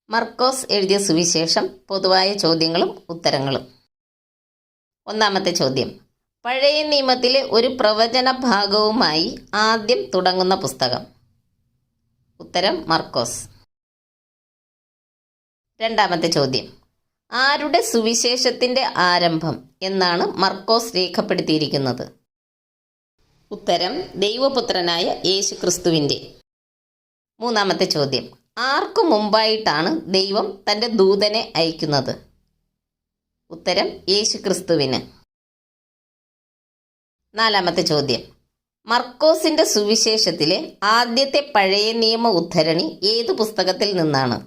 മർക്കോസ് എഴുതിയ സുവിശേഷം പൊതുവായ ചോദ്യങ്ങളും ഉത്തരങ്ങളും. ഒന്നാമത്തെ ചോദ്യം, പഴയ നിയമത്തിലെ ഒരു പ്രവചന ഭാഗവുമായി ആദ്യം തുടങ്ങുന്ന പുസ്തകം. ഉത്തരം മർക്കോസ്. രണ്ടാമത്തെ ചോദ്യം, ആരുടെ സുവിശേഷത്തിൻ്റെ ആരംഭം എന്നാണ് മർക്കോസ് രേഖപ്പെടുത്തിയിരിക്കുന്നത്? ഉത്തരം ദൈവപുത്രനായ യേശുക്രിസ്തുവിൻ്റെ. മൂന്നാമത്തെ ചോദ്യം, ആർക്കു മുമ്പായിട്ടാണ് ദൈവം തൻ്റെ ദൂതനെ അയക്കുന്നത്? ഉത്തരം യേശുക്രിസ്തുവിന്. നാലാമത്തെ ചോദ്യം, മർക്കോസിൻ്റെ സുവിശേഷത്തിലെ ആദ്യത്തെ പഴയ നിയമ ഉദ്ധരണി ഏതു പുസ്തകത്തിൽ നിന്നാണ്?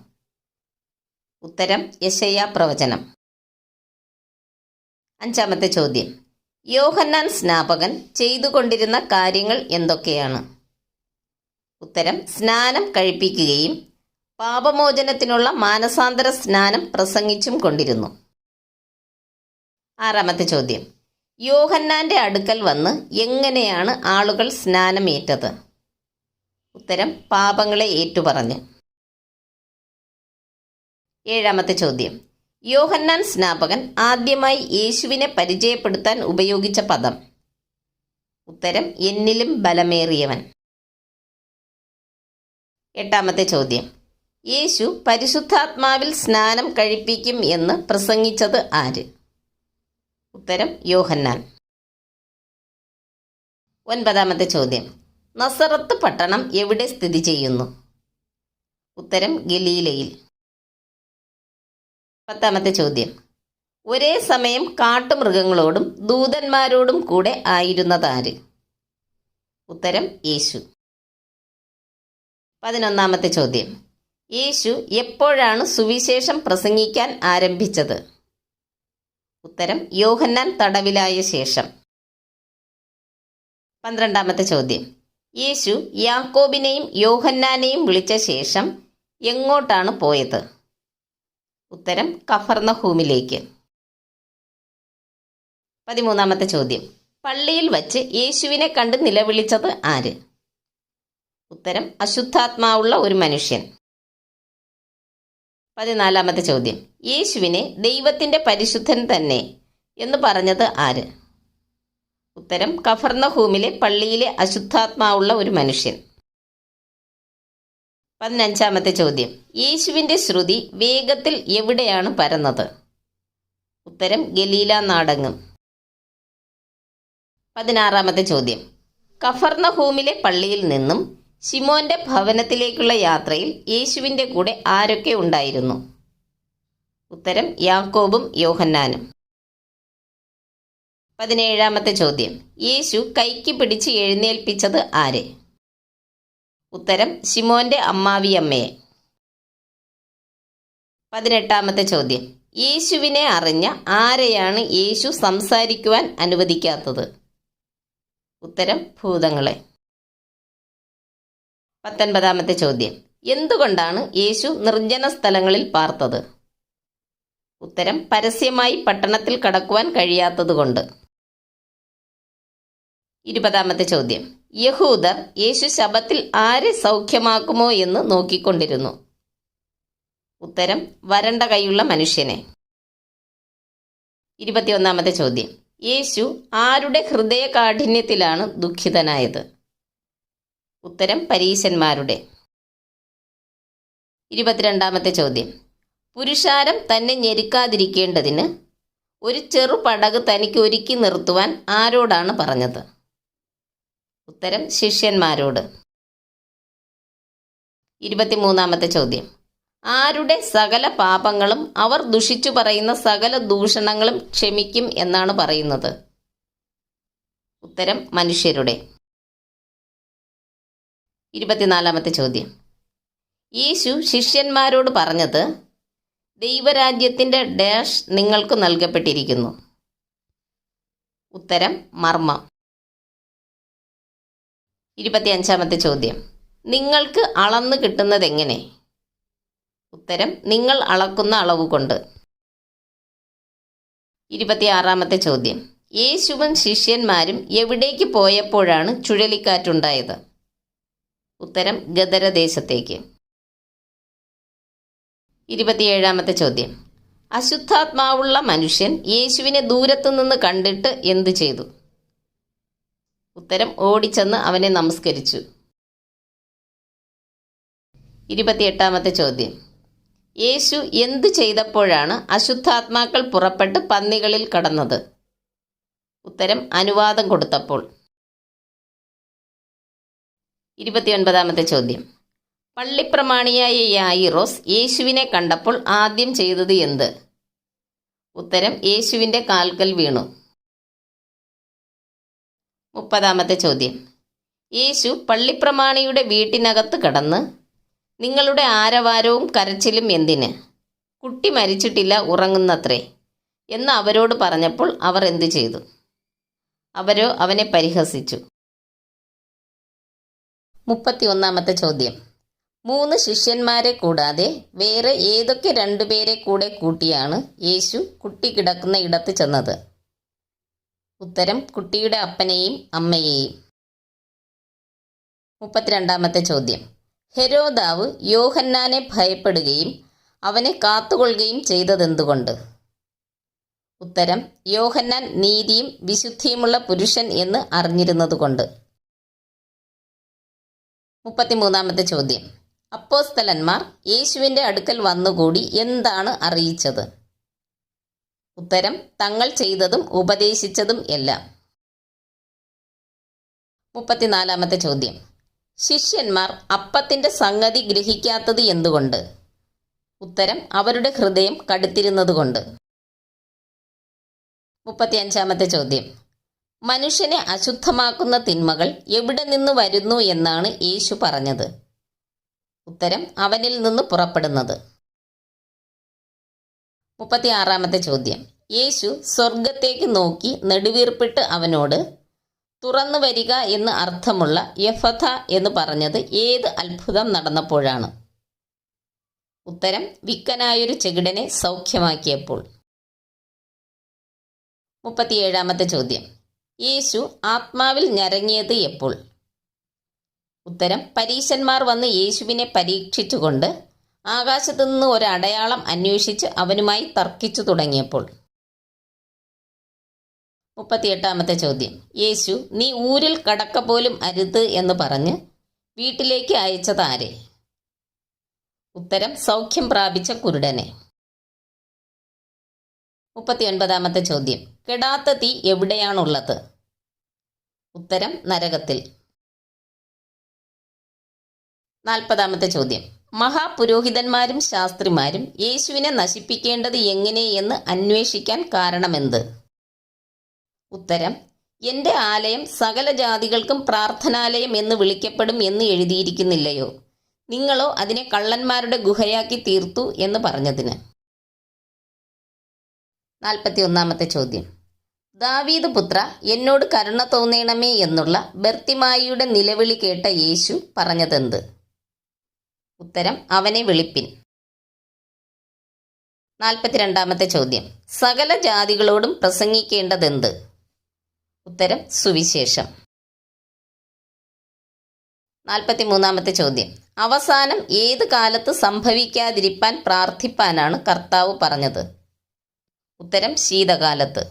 ഉത്തരം യെശയ്യാ പ്രവചനം. അഞ്ചാമത്തെ ചോദ്യം, യോഹന്നാൻ സ്നാപകൻ ചെയ്തുകൊണ്ടിരുന്ന കാര്യങ്ങൾ എന്തൊക്കെയാണ്? ഉത്തരം സ്നാനം കഴിപ്പിക്കുകയും പാപമോചനത്തിനുള്ള മാനസാന്തര സ്നാനം പ്രസംഗിച്ചും കൊണ്ടിരുന്നു. ആറാമത്തെ ചോദ്യം, യോഹന്നാന്റെ അടുക്കൽ വന്ന് എങ്ങനെയാണ് ആളുകൾ സ്നാനമേറ്റത്? ഉത്തരം പാപങ്ങളെ ഏറ്റുപറഞ്ഞ്. ഏഴാമത്തെ ചോദ്യം, യോഹന്നാൻ സ്നാപകൻ ആദ്യമായി യേശുവിനെ പരിചയപ്പെടുത്താൻ ഉപയോഗിച്ച പദം? ഉത്തരം എന്നിലും ബലമേറിയവൻ. എട്ടാമത്തെ ചോദ്യം, യേശു പരിശുദ്ധാത്മാവിൽ സ്നാനം കഴിപ്പിക്കും എന്ന് പ്രസംഗിച്ചത് ആര്? ഉത്തരം യോഹന്നാൻ. ഒൻപതാമത്തെ ചോദ്യം, നസറത്ത് പട്ടണം എവിടെ സ്ഥിതി ചെയ്യുന്നു? ഉത്തരം ഗലീലയിൽ. പത്താമത്തെ ചോദ്യം, ഒരേ സമയം കാട്ടുമൃഗങ്ങളോടും ദൂതന്മാരോടും കൂടെ ആയിരുന്നതാര്? ഉത്തരം യേശു. 11ാമത്തെ ചോദ്യം, യേശു എപ്പോഴാണ് സുവിശേഷം പ്രസംഗിക്കാൻ ആരംഭിച്ചത്? ഉത്തരം യോഹന്നാൻ തടവിലായ ശേഷം. 12ാമത്തെ ചോദ്യം, യേശു യാക്കോബിനെയും യോഹന്നാനെയും വിളിച്ച ശേഷം എങ്ങോട്ടാണ് പോയത്? ഉത്തരം കഫർന്നഹൂമിലേക്ക്. 13ാമത്തെ ചോദ്യം, പള്ളിയിൽ വച്ച് യേശുവിനെ കണ്ട് നിലവിളിച്ചത് ആര്? ഉത്തരം അശുദ്ധാത്മാവുള്ള ഒരു മനുഷ്യൻ. 14ാമത്തെ ചോദ്യം, യേശുവിനെ ദൈവത്തിൻ്റെ പരിശുദ്ധൻ തന്നെ എന്ന് പറഞ്ഞത് ആര്? ഉത്തരം കഫർന്നഹൂമിലെ പള്ളിയിലെ അശുദ്ധാത്മാവുള്ള ഒരു മനുഷ്യൻ. 15ാമത്തെ ചോദ്യം, യേശുവിൻ്റെ ശ്രുതി വേഗത്തിൽ എവിടെയാണ് പരന്നത്? ഉത്തരം ഗലീല നാടങ്ങും. 16ാമത്തെ ചോദ്യം, കഫർന്നഹൂമിലെ പള്ളിയിൽ നിന്നും ശിമോന്റെ ഭവനത്തിലേക്കുള്ള യാത്രയിൽ യേശുവിൻ്റെ കൂടെ ആരൊക്കെ ഉണ്ടായിരുന്നു? ഉത്തരം യാക്കോബും യോഹന്നാനും. 17ാമത്തെ ചോദ്യം, യേശു കൈക്ക് പിടിച്ച് എഴുന്നേൽപ്പിച്ചത് ആരെ? ഉത്തരം ശിമോന്റെ അമ്മാവിയമ്മയെ. 18ാമത്തെ ചോദ്യം, യേശുവിനെ അറിഞ്ഞ ആരെയാണ് യേശു സംസാരിക്കുവാൻ അനുവദിക്കാത്തത്? ഉത്തരം ഭൂതങ്ങളെ. 19ാമത്തെ ചോദ്യം, എന്തുകൊണ്ടാണ് യേശു നിർജ്ജന സ്ഥലങ്ങളിൽ പാർത്തത്? ഉത്തരം പരസ്യമായി പട്ടണത്തിൽ കടക്കുവാൻ കഴിയാത്തതുകൊണ്ട്. 20ാമത്തെ ചോദ്യം, യഹൂദർ യേശു ശബത്തിൽ ആരെ സൗഖ്യമാക്കുമോ എന്ന് നോക്കിക്കൊണ്ടിരുന്നു? ഉത്തരം വരണ്ട കൈയുള്ള മനുഷ്യനെ. 21ാമത്തെ ചോദ്യം, യേശു ആരുടെ ഹൃദയകാഠിന്യത്തിലാണ് ദുഃഖിതനായത്? ഉത്തരം പരീശന്മാരുടെ. 22ാമത്തെ ചോദ്യം, പുരുഷാരം തന്നെ ഞെരുക്കാതിരിക്കേണ്ടതിന് ഒരു ചെറു പടക് തനിക്ക് ഒരുക്കി നിർത്തുവാൻ ആരോടാണ് പറഞ്ഞത്? ഉത്തരം ശിഷ്യന്മാരോട്. 23ാമത്തെ ചോദ്യം, ആരുടെ സകല പാപങ്ങളും അവർ ദുഷിച്ചു പറയുന്ന സകല ദൂഷണങ്ങളും ക്ഷമിക്കും എന്നാണ് പറയുന്നത്? ഉത്തരം മനുഷ്യരുടെ. 24ാമത്തെ ചോദ്യം, യേശു ശിഷ്യന്മാരോട് പറഞ്ഞത് ദൈവരാജ്യത്തിൻ്റെ ഡാഷ് നിങ്ങൾക്ക് നൽകപ്പെട്ടിരിക്കുന്നു? ഉത്തരം മർമ്മം. 25ാമത്തെ ചോദ്യം, നിങ്ങൾക്ക് അളന്നു കിട്ടുന്നതെങ്ങനെ? ഉത്തരം നിങ്ങൾ അളക്കുന്ന അളവ് കൊണ്ട്. 26ാമത്തെ ചോദ്യം, യേശുവും ശിഷ്യന്മാരും എവിടേക്ക് പോയപ്പോഴാണ് ചുഴലിക്കാറ്റുണ്ടായത്? ഉത്തരം ഗദരദേശത്തേക്ക്. 27-ാമത്തെ ചോദ്യം. അശുദ്ധാത്മാവുള്ള മനുഷ്യൻ യേശുവിനെ ദൂരത്തു നിന്ന് കണ്ടിട്ട് എന്തു ചെയ്തു? ഉത്തരം: ഓടിച്ചെന്ന് അവനെ നമസ്കരിച്ചു. 28-ാമത്തെ ചോദ്യം. യേശു എന്തു ചെയ്തപ്പോഴാണ് അശുദ്ധാത്മാക്കൾ പുറപ്പെട്ട് പന്നികളിൽ കടന്നത്? ഉത്തരം: അനുവാദം കൊടുത്തപ്പോൾ. 29-ാമത്തെ ചോദ്യം. പള്ളിപ്രമാണിയായ യായിറോസ് യേശുവിനെ കണ്ടപ്പോൾ ആദ്യം ചെയ്തത് എന്ത്? ഉത്തരം: യേശുവിൻ്റെ കാൽക്കൽ വീണു. 30-ാമത്തെ ചോദ്യം. യേശു പള്ളിപ്രമാണിയുടെ വീട്ടിനകത്ത് കടന്ന് നിങ്ങളുടെ ആരവാരവും കരച്ചിലും എന്തിന്? കുട്ടി മരിച്ചിട്ടില്ല, ഉറങ്ങുന്നത്രേ എന്ന് അവരോട് പറഞ്ഞപ്പോൾ അവർ എന്തു ചെയ്തു? അവരോ അവനെ പരിഹസിച്ചു. 31-ാമത്തെ ചോദ്യം. 3 ശിഷ്യന്മാരെ കൂടാതെ വേറെ ഏതൊക്കെ 2 പേരെ കൂടെ കൂട്ടിയാണ് യേശു കുട്ടി കിടക്കുന്ന ഇടത്ത് ചെന്നത്? ഉത്തരം: കുട്ടിയുടെ അപ്പനെയും അമ്മയെയും. 32-ാമത്തെ ചോദ്യം. ഹെരോദാവ് യോഹന്നാനെ ഭയപ്പെടുകയും അവനെ കാത്തുകൊള്ളുകയും ചെയ്തതെന്തുകൊണ്ട്? ഉത്തരം: യോഹന്നാൻ നീതിയും വിശുദ്ധിയുമുള്ള പുരുഷൻ എന്ന് അറിഞ്ഞിരുന്നതുകൊണ്ട്. 33-ാമത്തെ ചോദ്യം. അപ്പോസ്തലന്മാർ യേശുവിൻ്റെ അടുക്കൽ വന്നുകൂടി എന്താണ് അറിയിച്ചത്? ഉത്തരം: തങ്ങൾ ചെയ്തതും ഉപദേശിച്ചതും എല്ലാം. 34-ാമത്തെ ചോദ്യം. ശിഷ്യന്മാർ അപ്പത്തിൻ്റെ സംഗതി ഗ്രഹിക്കാത്തത് എന്തുകൊണ്ട്? ഉത്തരം: അവരുടെ ഹൃദയം കടുത്തിരുന്നതുകൊണ്ട്. 35-ാമത്തെ ചോദ്യം. മനുഷ്യനെ അശുദ്ധമാക്കുന്ന തിന്മകൾ എവിടെ നിന്ന് വരുന്നു എന്നാണ് യേശു പറഞ്ഞത്? ഉത്തരം: അവനിൽ നിന്ന് പുറപ്പെടുന്നത്. 36-ാമത്തെ ചോദ്യം. യേശു സ്വർഗത്തേക്ക് നോക്കി നെടുവീർപ്പിട്ട് അവനോട് തുറന്നു വരിക എന്ന് അർത്ഥമുള്ള യഫഥ എന്ന് പറഞ്ഞത് ഏത് അത്ഭുതം നടന്നപ്പോഴാണ്? ഉത്തരം: വിക്കനായൊരു ചെകിടനെ സൗഖ്യമാക്കിയപ്പോൾ. 37-ാമത്തെ ചോദ്യം. യേശു ആത്മാവിൽ ഞരങ്ങിയത് എപ്പോൾ? ഉത്തരം: പരീശന്മാർ വന്ന് യേശുവിനെ പരീക്ഷിച്ചുകൊണ്ട് ആകാശത്തു നിന്ന് ഒരടയാളം അന്വേഷിച്ച് അവനുമായി തർക്കിച്ചു തുടങ്ങിയപ്പോൾ. 38-ാമത്തെ ചോദ്യം. യേശു നീ ഊരിൽ കടക്ക പോലും അരുത് എന്ന് പറഞ്ഞ് വീട്ടിലേക്ക് അയച്ചത് ആരെ? ഉത്തരം: സൗഖ്യം പ്രാപിച്ച കുരുടനെ. 39-ാമത്തെ ചോദ്യം. കെടാത്ത തീ എവിടെയാണുള്ളത്? ഉത്തരം: നരകത്തിൽ. 40-ാമത്തെ ചോദ്യം. മഹാപുരോഹിതന്മാരും ശാസ്ത്രിമാരും യേശുവിനെ നശിപ്പിക്കേണ്ടത് എങ്ങനെ എന്ന് അന്വേഷിക്കാൻ കാരണമെന്ത്? ഉത്തരം: എൻ്റെ ആലയം സകല ജാതികൾക്കും പ്രാർത്ഥനാലയം എന്ന് വിളിക്കപ്പെടും എന്ന് എഴുതിയിരിക്കുന്നില്ലയോ? നിങ്ങളോ അതിനെ കള്ളന്മാരുടെ ഗുഹയാക്കി തീർത്തു എന്ന് പറഞ്ഞതിന്. 41-ാമത്തെ ചോദ്യം. ദാവീദ് പുത്ര, എന്നോട് കരുണ തോന്നണമേ എന്നുള്ള ബർത്തിമായിയുടെ നിലവിളി കേട്ട യേശു പറഞ്ഞതെന്ത്? ഉത്തരം: അവനെ വിളിപ്പിൻ. 42-ാമത്തെ ചോദ്യം. സകല ജാതികളോടും പ്രസംഗിക്കേണ്ടതെന്ത്? ഉത്തരം: സുവിശേഷം. 43-ാമത്തെ ചോദ്യം. അവസാനം ഏത് കാലത്ത് സംഭവിക്കാതിരിപ്പാൻ പ്രാർത്ഥിപ്പാനാണ് കർത്താവ് പറഞ്ഞത്? ഉത്തരം: ശീതകാലത്ത്.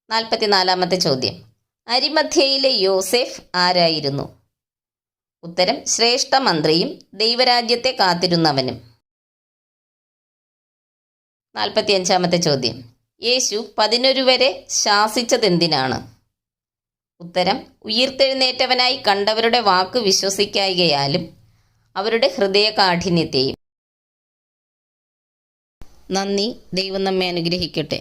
44-ാമത്തെ ചോദ്യം. അരിമഥ്യയിലെ യോസേഫ് ആരായിരുന്നു? ഉത്തരം: ശ്രേഷ്ഠ മന്ത്രിയും ദൈവരാജ്യത്തെ കാത്തിരുന്നവനും. 45-ാമത്തെ ചോദ്യം. യേശു 11 വരെ ശാസിച്ചതെന്തിനാണ്? ഉത്തരം: ഉയിർത്തെഴുന്നേറ്റവനായി കണ്ടവരുടെ വാക്ക് വിശ്വസിക്കായ്കയാലും അവരുടെ ഹൃദയകാഠിന്യത്തെയും. നന്ദി. ദൈവം നമ്മെ അനുഗ്രഹിക്കട്ടെ.